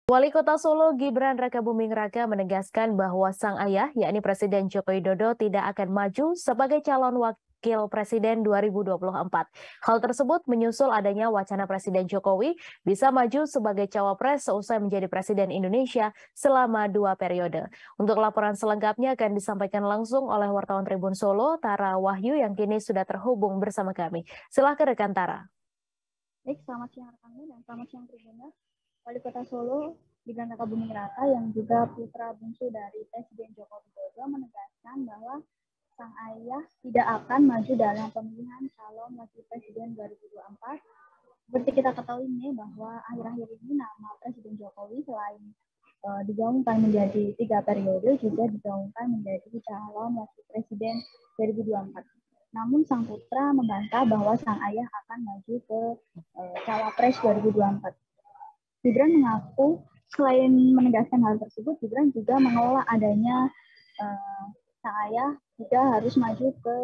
Wali Kota Solo Gibran Rakabuming Raka menegaskan bahwa sang ayah, yakni Presiden Joko Widodo, tidak akan maju sebagai calon wakil presiden 2024. Hal tersebut menyusul adanya wacana Presiden Jokowi bisa maju sebagai cawapres seusai menjadi Presiden Indonesia selama 2 periode. Untuk laporan selengkapnya akan disampaikan langsung oleh wartawan Tribun Solo, Tara Wahyu, yang kini sudah terhubung bersama kami. Silakan rekan Tara. Baik, selamat siang rekan dan selamat siang Tribuners. Wali Kota Solo, Gibran Rakabuming Raka yang juga putra bungsu dari Presiden Joko Widodo menegaskan bahwa sang ayah tidak akan maju dalam pemilihan calon wakil presiden 2024. Seperti kita ketahui nih bahwa akhir-akhir ini nama Presiden Jokowi selain digaungkan menjadi 3 periode juga digaungkan menjadi calon wakil presiden 2024. Namun sang putra membantah bahwa sang ayah akan maju ke cawapres 2024. Gibran mengaku selain menegaskan hal tersebut, Gibran juga menolak adanya sang ayah juga harus maju ke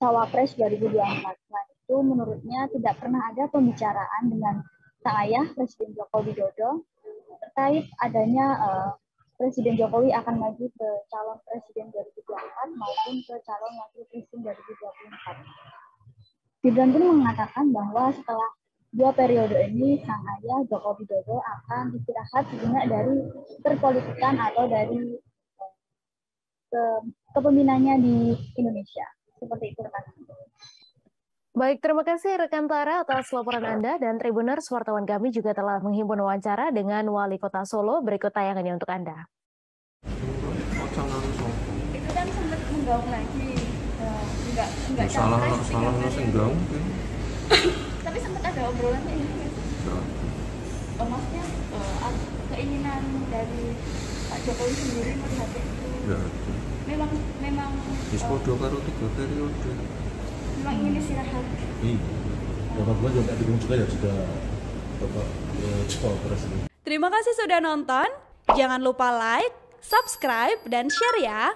cawapres 2024. Selain itu, menurutnya tidak pernah ada pembicaraan dengan sang ayah Presiden Joko Widodo terkait adanya Presiden Jokowi akan maju ke calon presiden 2024 maupun ke calon wakil presiden 2024. Gibran pun mengatakan bahwa setelah 2 periode ini sang ayah Joko Widodo akan istirahat sejenak dari perpolitikan atau dari kepemimpinannya di Indonesia. Seperti itu rekan. Baik, terima kasih rekan Tara atas laporan Anda, dan Tribuners, wartawan kami juga telah menghimpun wawancara dengan Wali Kota Solo. Berikut tayangannya untuk Anda. Itu kan sempat menggaung lagi, enggak salah senggang. Tapi sempat ada obrolannya ini kan? Maksudnya keinginan dari Pak Jokowi sendiri melihat itu. Ya. Memang Podo karo 3 periode. Memang ingin istirahat. Iya. Bapak gua juga dukung juga ya sudah Bapak Cawapres ini. Terima kasih sudah nonton. Jangan lupa like, subscribe, dan share ya.